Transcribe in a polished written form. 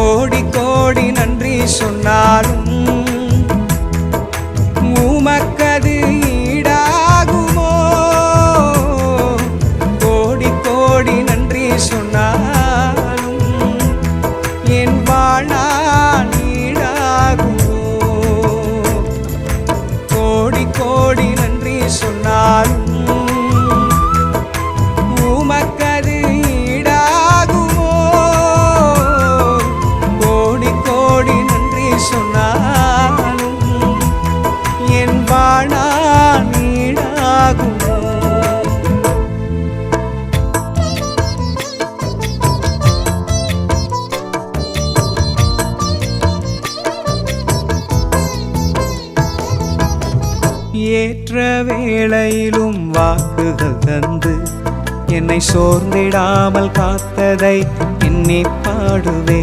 கோடி கோடி நன்றி சொன்னாலும் உமக்கது ஈடாகுமோ? கோடி கோடி நன்றி சொன்னாலும் என் வாழ்நாள் ஈடாகுமோ? கோடி கோடி நன்றி சொன்னாலும் உமக்கது ஈடாகுமோ? கோடி கோடி நன்றி சொன்னாலும் என் வாழ்நாள் ஈடாகுமோ? ஏற்ற வேளையிலும் வாக்குகள் தந்து என்னை சோர்ந்திடாமல் காத்ததை எண்ணி பாடுவே.